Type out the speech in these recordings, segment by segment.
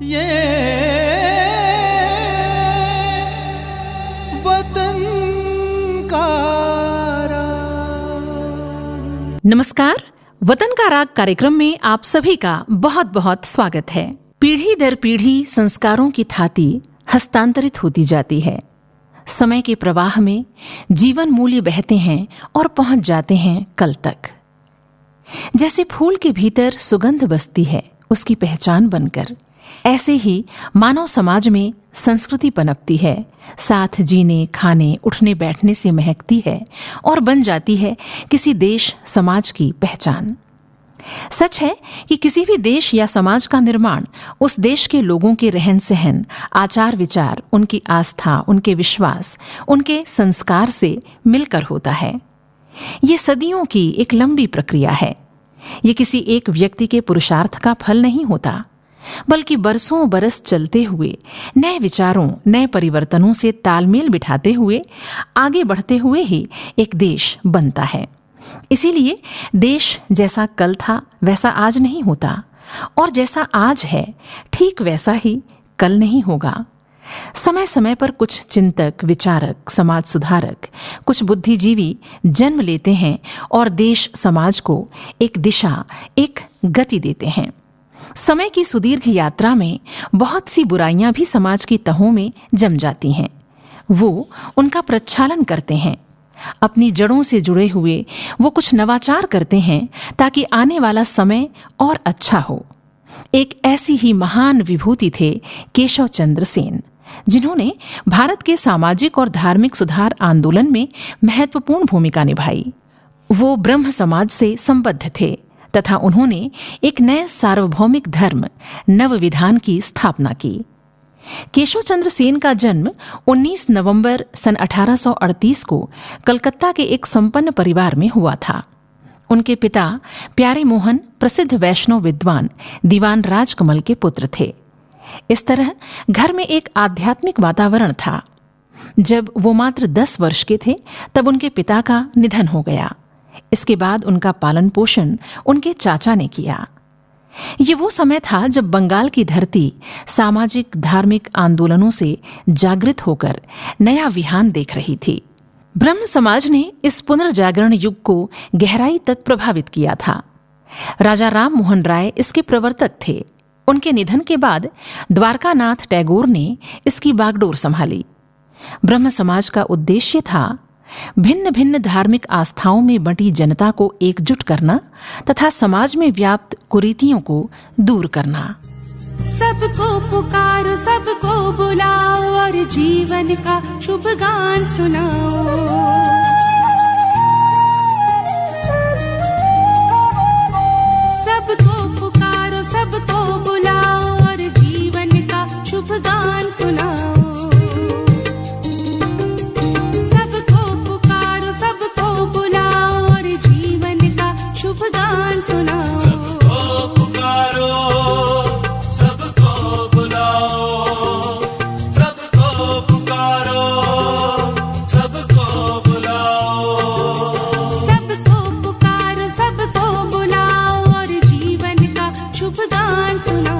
ये वतन का राग। नमस्कार, वतन का राग कार्यक्रम में आप सभी का बहुत बहुत स्वागत है। पीढ़ी दर पीढ़ी संस्कारों की थाती हस्तांतरित होती जाती है। समय के प्रवाह में जीवन मूल्य बहते हैं और पहुंच जाते हैं कल तक। जैसे फूल के भीतर सुगंध बसती है उसकी पहचान बनकर, ऐसे ही मानव समाज में संस्कृति पनपती है, साथ जीने, खाने, उठने बैठने से महकती है और बन जाती है किसी देश समाज की पहचान। सच है कि किसी भी देश या समाज का निर्माण उस देश के लोगों के रहन सहन, आचार विचार, उनकी आस्था, उनके विश्वास, उनके संस्कार से मिलकर होता है। ये सदियों की एक लंबी प्रक्रिया है। ये किसी एक व्यक्ति के पुरुषार्थ का फल नहीं होता, बल्कि बरसों बरस चलते हुए नए विचारों, नए परिवर्तनों से तालमेल बिठाते हुए आगे बढ़ते हुए ही एक देश बनता है। इसीलिए देश जैसा कल था वैसा आज नहीं होता, और जैसा आज है ठीक वैसा ही कल नहीं होगा। समय समय पर कुछ चिंतक, विचारक, समाज सुधारक, कुछ बुद्धिजीवी जन्म लेते हैं और देश समाज को एक दिशा, एक गति देते हैं। समय की सुदीर्घ यात्रा में बहुत सी बुराइयां भी समाज की तहों में जम जाती हैं। वो उनका प्रक्षालन करते हैं। अपनी जड़ों से जुड़े हुए वो कुछ नवाचार करते हैं ताकि आने वाला समय और अच्छा हो। एक ऐसी ही महान विभूति थे केशव चंद्र सेन, जिन्होंने भारत के सामाजिक और धार्मिक सुधार आंदोलन में महत्वपूर्ण भूमिका निभाई। वो ब्रह्म समाज से संबद्ध थे तथा उन्होंने एक नए सार्वभौमिक धर्म नव विधान की स्थापना की। केशव चंद्र सेन का जन्म 19 नवंबर सन 1838 को कलकत्ता के एक संपन्न परिवार में हुआ था। उनके पिता प्यारे मोहन प्रसिद्ध वैष्णव विद्वान दीवान राजकमल के पुत्र थे। इस तरह घर में एक आध्यात्मिक वातावरण था। जब वो मात्र 10 वर्ष के थे तब उनके पिता का निधन हो गया। इसके बाद उनका पालन पोषण उनके चाचा ने किया। ये वो समय था जब बंगाल की धरती सामाजिक धार्मिक आंदोलनों से जागृत होकर नया विहान देख रही थी। ब्रह्म समाज ने इस पुनर्जागरण युग को गहराई तक प्रभावित किया था। राजा राम मोहन राय इसके प्रवर्तक थे। उनके निधन के बाद द्वारकानाथ टैगोर ने इसकी बागडोर संभाली। ब्रह्म समाज का उद्देश्य था भिन्न भिन्न धार्मिक आस्थाओं में बंटी जनता को एकजुट करना तथा समाज में व्याप्त कुरीतियों को दूर करना। सबको पुकारो, सबको बुलाओ और जीवन का शुभ गान सुनाओ। सबको पुकारो, सबको बुलाओ और जीवन का शुभ गान सुनाओ। सुना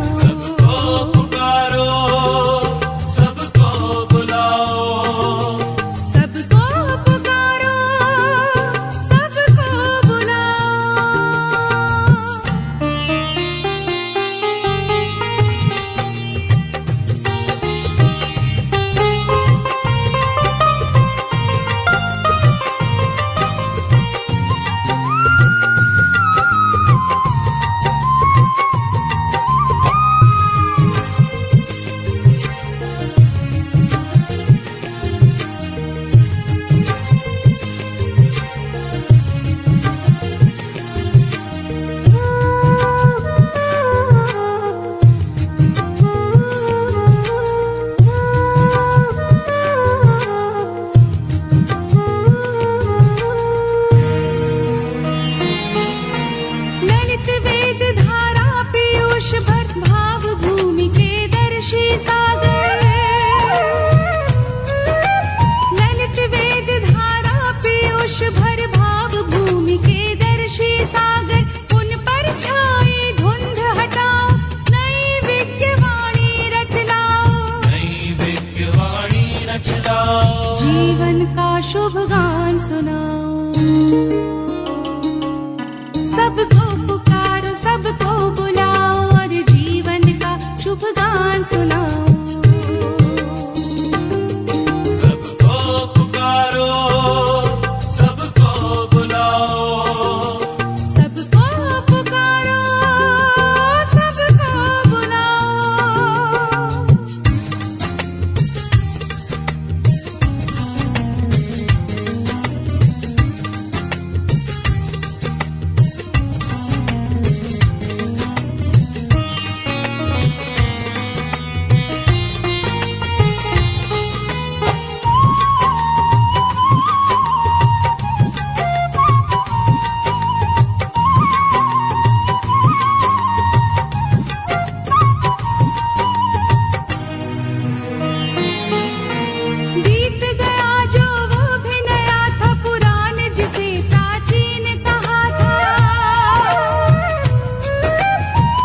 गान सुनाओ। सबको पुकारो, सबको बुलाओ, सबको पुकारो, सबको बुलाओ। बीत गया जो वो भी नया था, पुराने जिसे प्राचीन कहा था।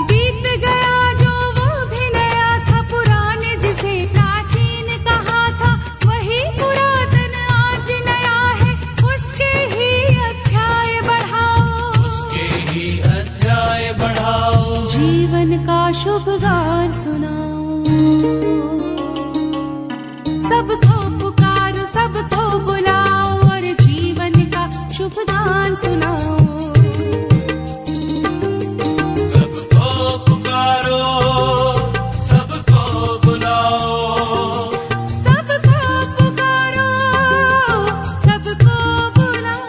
बीत गया जो वो भी नया था, पुराने जिसे प्राचीन कहा था। वही पुरातन आज नया है, उसके ही अध्याय बढ़ाओ, उसके ही अध्याय बढ़ाओ। जीवन का शुभ गान सुनाओ। सबको पुकारो, सबको बुलाओ और जीवन का शुभ गान सुनाओ। सबको पुकारो, सबको बुलाओ, सबको पुकारो, सबको बुलाओ।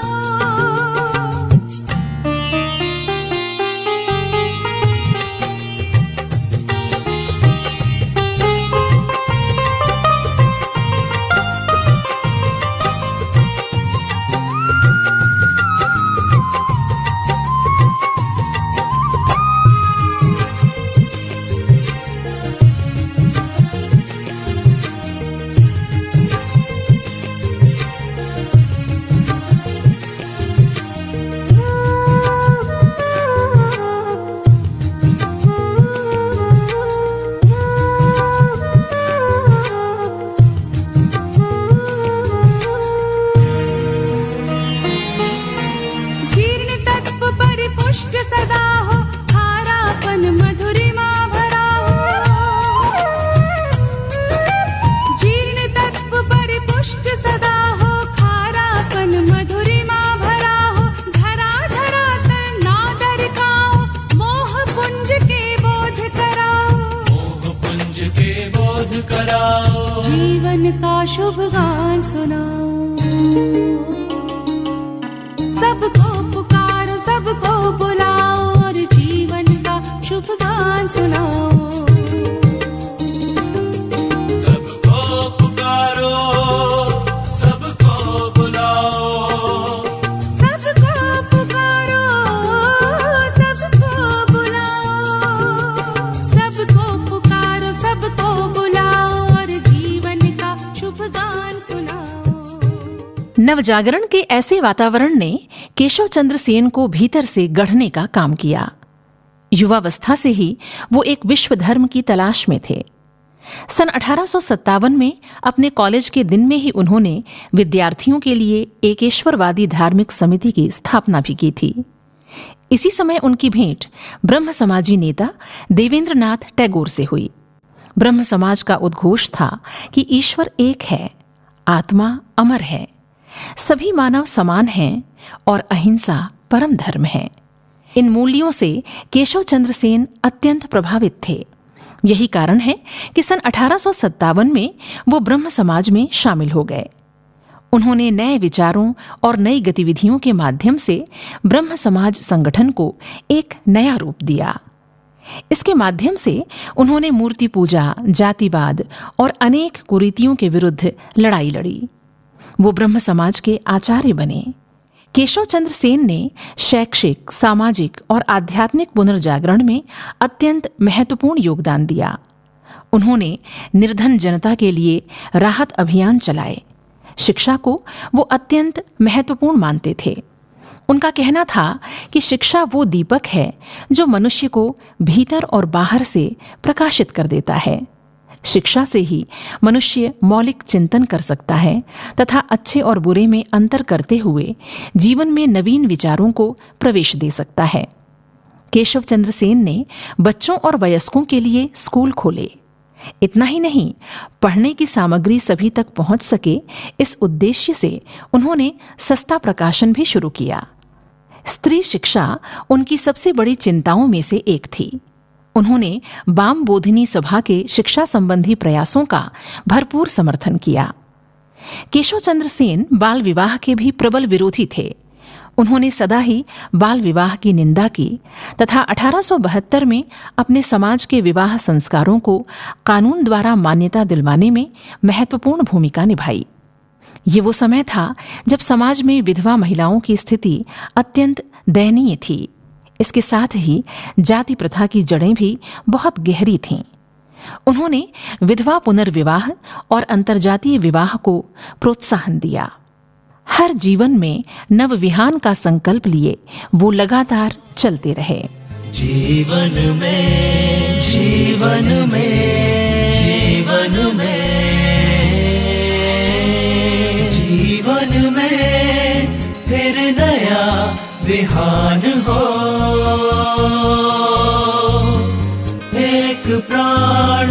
जीर्ण तत्व परिपुष्ट सदा हो, खारापन मधुरिमा भरा हो। जीर्ण तत्व परिपुष्ट सदा हो, खारापन मधुरिमा भरा हो। धरा धरा तन नादर खाओ, मोह पुंज के बोध कराओ, मोह पुंज के बोध कराओ। जीवन का शुभ गान सुनाओ। सबको पुकारो, सबको बुलाओ और जीवन का शुभ गान सुनाओ। सबको पुकारो, सबको बुलाओ, सबको पुकारो, सबको बुलाओ। सबको पुकारो, सबको बुलाओ और जीवन का शुभ गान सुनाओ। नवजागरण के ऐसे वातावरण ने केशव चंद्र सेन को भीतर से गढ़ने का काम किया। युवावस्था से ही वो एक विश्व धर्म की तलाश में थे। सन 1857 में अपने कॉलेज के दिन में ही उन्होंने विद्यार्थियों के लिए एकेश्वरवादी धार्मिक समिति की स्थापना भी की थी। इसी समय उनकी भेंट ब्रह्म समाजी नेता देवेंद्रनाथ टैगोर से हुई। ब्रह्म समाज का उद्घोष था कि ईश्वर एक है, आत्मा अमर है, सभी मानव समान हैं और अहिंसा परम धर्म है। इन मूल्यों से केशव चंद्र सेन अत्यंत प्रभावित थे। यही कारण है कि सन 1857 में वो ब्रह्म समाज में शामिल हो गए। उन्होंने नए विचारों और नई गतिविधियों के माध्यम से ब्रह्म समाज संगठन को एक नया रूप दिया। इसके माध्यम से उन्होंने मूर्ति पूजा, जातिवाद और अनेक कुरीतियों के विरुद्ध लड़ाई लड़ी। वो ब्रह्म समाज के आचार्य बने। केशव चंद्र सेन ने शैक्षिक, सामाजिक और आध्यात्मिक पुनर्जागरण में अत्यंत महत्वपूर्ण योगदान दिया। उन्होंने निर्धन जनता के लिए राहत अभियान चलाए। शिक्षा को वो अत्यंत महत्वपूर्ण मानते थे। उनका कहना था कि शिक्षा वो दीपक है जो मनुष्य को भीतर और बाहर से प्रकाशित कर देता है। शिक्षा से ही मनुष्य मौलिक चिंतन कर सकता है तथा अच्छे और बुरे में अंतर करते हुए जीवन में नवीन विचारों को प्रवेश दे सकता है। केशव चंद्र सेन ने बच्चों और वयस्कों के लिए स्कूल खोले। इतना ही नहीं, पढ़ने की सामग्री सभी तक पहुंच सके, इस उद्देश्य से उन्होंने सस्ता प्रकाशन भी शुरू किया। स्त्री शिक्षा उनकी सबसे बड़ी चिंताओं में से एक थी। उन्होंने वाम बोधिनी सभा के शिक्षा संबंधी प्रयासों का भरपूर समर्थन किया। केशव चंद्र सेन बाल विवाह के भी प्रबल विरोधी थे। उन्होंने सदा ही बाल विवाह की निंदा की तथा 1872 में अपने समाज के विवाह संस्कारों को कानून द्वारा मान्यता दिलवाने में महत्वपूर्ण भूमिका निभाई। ये वो समय था जब समाज में विधवा महिलाओं की स्थिति अत्यंत दयनीय थी। इसके साथ ही जाति प्रथा की जड़ें भी बहुत गहरी थीं। उन्होंने विधवा पुनर्विवाह और अंतर्जातीय विवाह को प्रोत्साहन दिया। हर जीवन में नवविहान का संकल्प लिए वो लगातार चलते रहे। जीवन में जीवन में जीवन में जीवन में फिर नया विहान हो, एक प्राण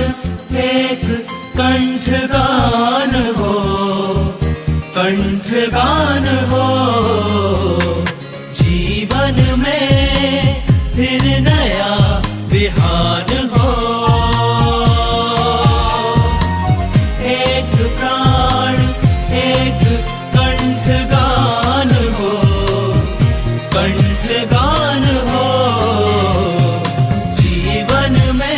एक कंठगान हो, कंठगान हो। जीवन में फिर नया विहान हो, एक प्राण एक कंठगान हो, कंठगान हो। जीवन में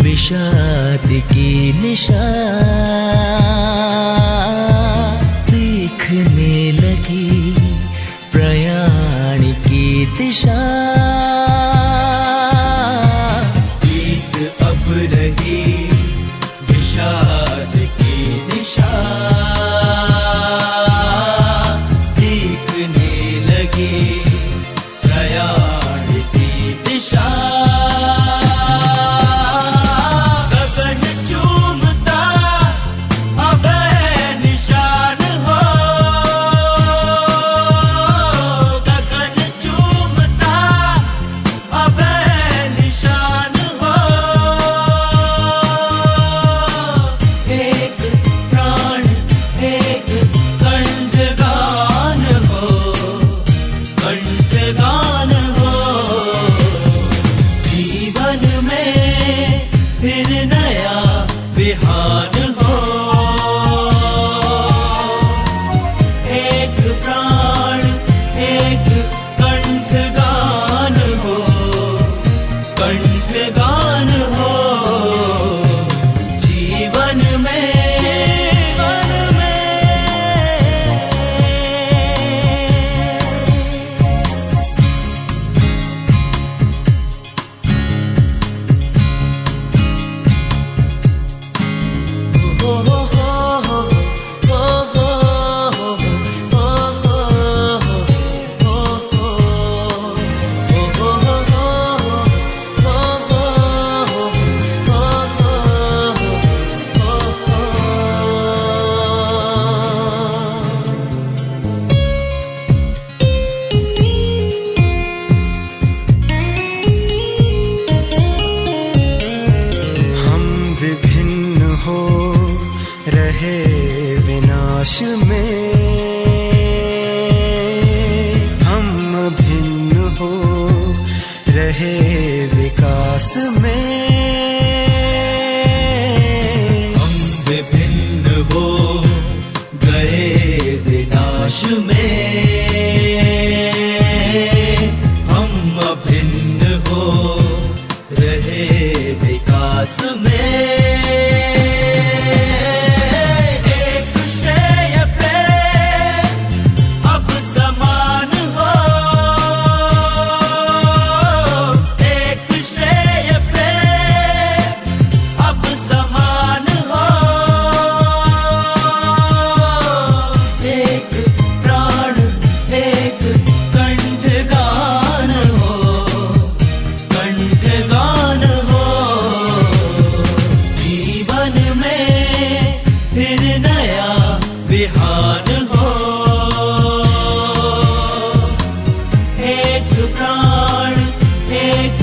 विषाद की निशा देखने लगी प्रयाण की दिशा। बीत अब रही विषाद की निशा देखने लगी प्रयाण की दिशा। एक प्राण एक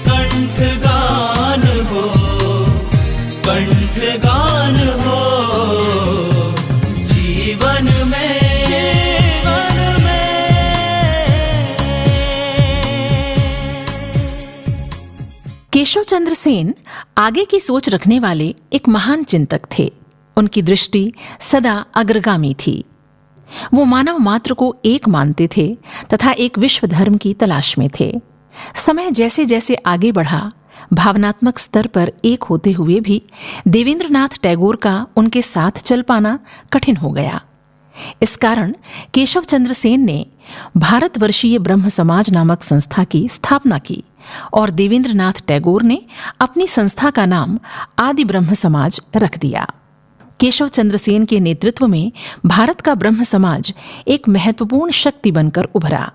कंठगान हो, कंठगान हो जीवन में, जीवन में। केशव चंद्र सेन आगे की सोच रखने वाले एक महान चिंतक थे। उनकी दृष्टि सदा अग्रगामी थी। वो मानव मात्र को एक मानते थे तथा एक विश्व धर्म की तलाश में थे। समय जैसे जैसे आगे बढ़ा, भावनात्मक स्तर पर एक होते हुए भी देवेंद्रनाथ टैगोर का उनके साथ चल पाना कठिन हो गया। इस कारण केशव चंद्र सेन ने भारतवर्षीय ब्रह्म समाज नामक संस्था की स्थापना की और देवेंद्रनाथ टैगोर ने अपनी संस्था का नाम आदि ब्रह्म समाज रख दिया। केशव चंद्र सेन के नेतृत्व में भारत का ब्रह्म समाज एक महत्वपूर्ण शक्ति बनकर उभरा।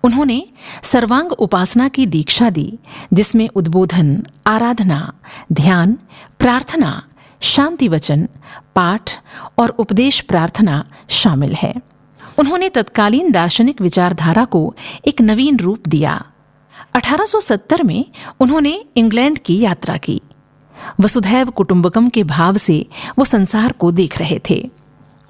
उन्होंने सर्वांग उपासना की दीक्षा दी, जिसमें उद्बोधन, आराधना, ध्यान, प्रार्थना, शांति वचन, पाठ और उपदेश प्रार्थना शामिल है। उन्होंने तत्कालीन दार्शनिक विचारधारा को एक नवीन रूप दिया। 1870 में उन्होंने इंग्लैंड की यात्रा की। वसुधैव कुटुंबकम के भाव से वो संसार को देख रहे थे।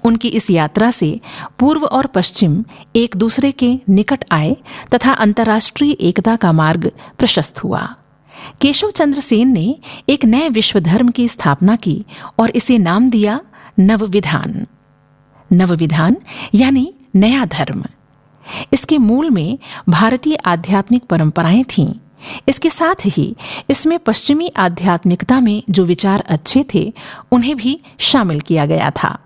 उनकी इस यात्रा से पूर्व और पश्चिम एक दूसरे के निकट आए तथा अंतर्राष्ट्रीय एकता का मार्ग प्रशस्त हुआ। केशव चंद्र सेन ने एक नए विश्व धर्म की स्थापना की और इसे नाम दिया नवविधान। नवविधान यानी नया धर्म। इसके मूल में भारतीय आध्यात्मिक परंपराएं थीं। इसके साथ ही इसमें पश्चिमी आध्यात्मिकता में जो विचार अच्छे थे उन्हें भी शामिल किया गया था।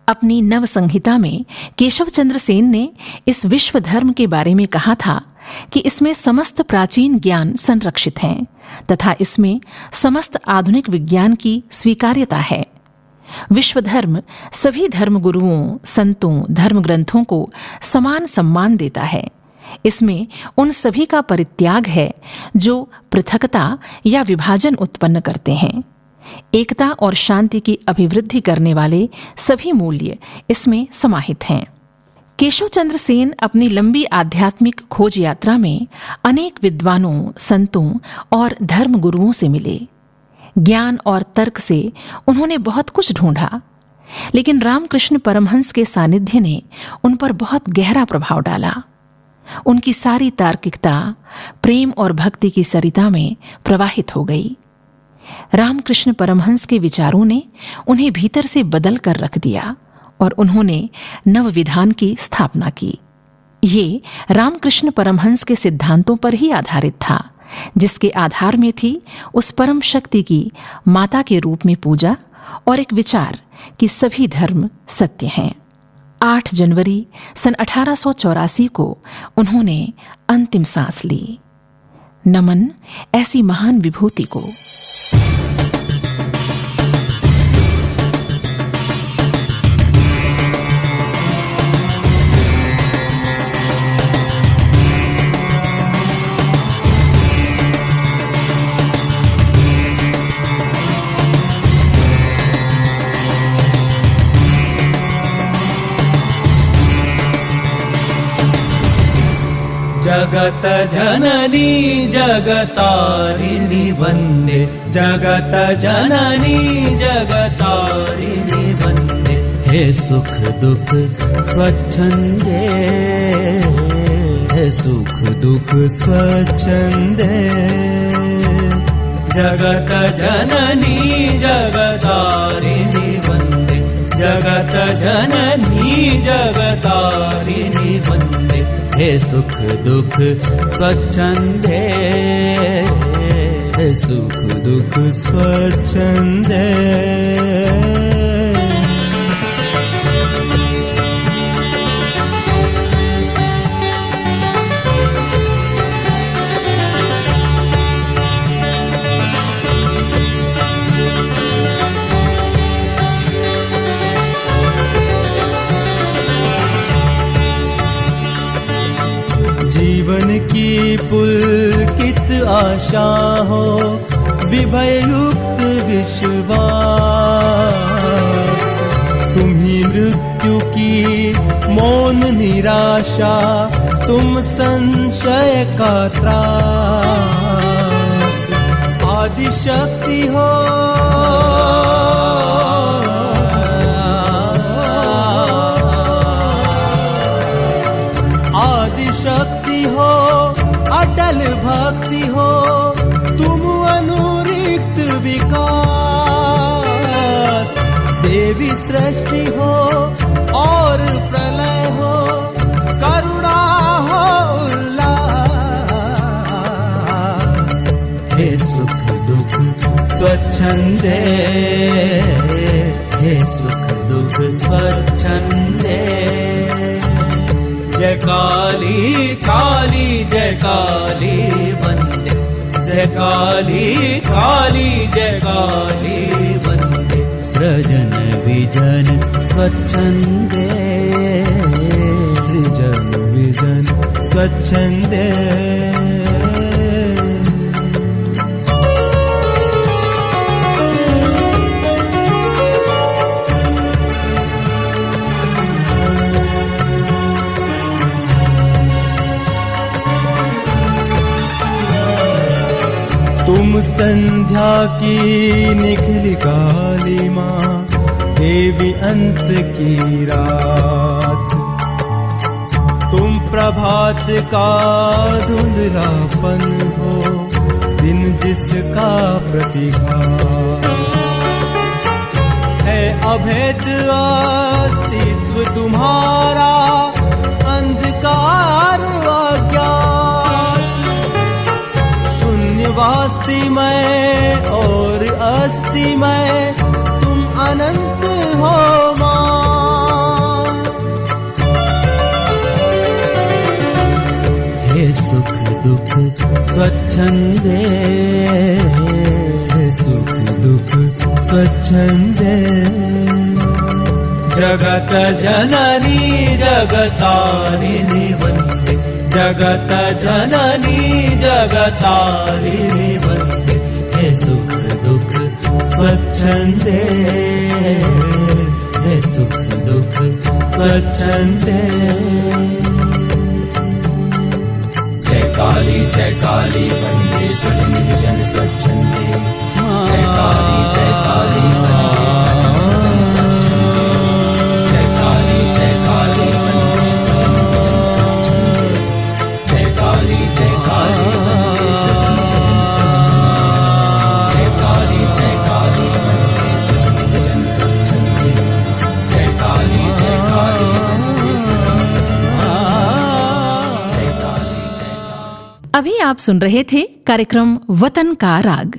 अपनी नव संहिता में केशव चंद्र सेन ने इस विश्व धर्म के बारे में कहा था कि इसमें समस्त प्राचीन ज्ञान संरक्षित हैं तथा इसमें समस्त आधुनिक विज्ञान की स्वीकार्यता है। विश्व धर्म सभी धर्मगुरुओं, संतों, धर्म ग्रंथों को समान सम्मान देता है। इसमें उन सभी का परित्याग है जो पृथकता या विभाजन उत्पन्न करते हैं। एकता और शांति की अभिवृद्धि करने वाले सभी मूल्य इसमें समाहित हैं। केशव चंद्र सेन अपनी लंबी आध्यात्मिक खोज यात्रा में अनेक विद्वानों, संतों और धर्म गुरुओं से मिले। ज्ञान और तर्क से उन्होंने बहुत कुछ ढूंढा, लेकिन रामकृष्ण परमहंस के सानिध्य ने उन पर बहुत गहरा प्रभाव डाला। उनकी सारी तार्किकता प्रेम और भक्ति की सरिता में प्रवाहित हो गई। रामकृष्ण परमहंस के विचारों ने उन्हें भीतर से बदल कर रख दिया और उन्होंने नवविधान की स्थापना की। ये रामकृष्ण परमहंस के सिद्धांतों पर ही आधारित था, जिसके आधार में थी उस परम शक्ति की माता के रूप में पूजा और एक विचार कि सभी धर्म सत्य हैं। 8 जनवरी सन 1884 को उन्होंने अंतिम सांस ली। नमन ऐसी महान विभूति को। जगत जननी जगतारिणी वन्दे, जगत जननी जगतारिणी वन्दे। हे सुख दुख स्वच्छन्दे, हे सुख दुख स्वच्छन्दे। जगत जननी जगतारिणी वन्दे, जगत जननी जगतारिणी वन्दे। हे सुख दुख स्वच्छन्दे, हे सुख दुख स्वच्छन्दे। जीवन की पुलकित आशा हो, विभययुक्त विश्वास। तुम्ही मृत्यु की मौन निराशा, तुम संशय विजय का त्रास। आदि शक्ति हो, आदि शक्ति हो, अटल भक्ति हो, तुम अनुरिक्त विकास। देवी सृष्टि हो और प्रलय हो, करुणा हो उल्लास। हे सुख दुख स्वच्छंदे, हे सुख दुख स्वच्छंदे। जय काली काली जय काली वंदे, जय काली काली जय काली वंदे। सृजन विजन स्वच्छंदे, सृजन विजन स्वच्छंदे। तुम संध्या की निखिल काली माँ, देवी अंत की रात। तुम प्रभात का धुंधलापन हो, दिन जिसका प्रतिघात। है अभेद अस्तित्व तुम्हारा, अंधकार अज्ञात। वास्तिमय और अस्तिमय, तुम अनंत हो मां। हे सुख दुख स्वच्छंदे, हे सुख दुख स्वच्छंदे। जगत जननी जगतारिणी वंदे, जगत जननी जगतारिणी वंदे। हे सुख दुख स्वच्छंदे, हे सुख दुख स्वच्छंदे। जय काली वंदे, सजन विजन स्वच्छंदे। जय काली वंदे, सजन विजन स्वच्छंदे। जय काली वंदे, सजन विजन स्वच्छंदे। जय काली वंदे, सजन विजन स्वच्छंदे। जय काली वंदे, सजन विजन स्वच्छंदे। जय काली वंदे, सजन विजन स्वच्छंदे। जय काली। अभी आप सुन रहे थे कार्यक्रम वतन का राग।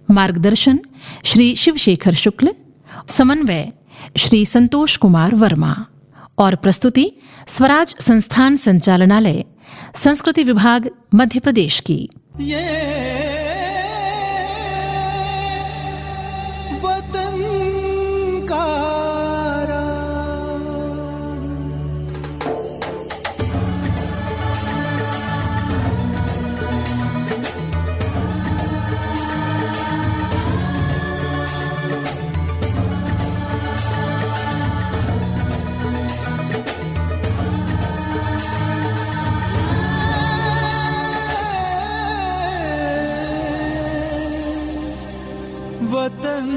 मार्गदर्शन श्री शिवशेखर शुक्ल, समन्वय श्री संतोष कुमार वर्मा और प्रस्तुति स्वराज संस्थान संचालनालय, संस्कृति विभाग, मध्य प्रदेश की। ये वतन का वतन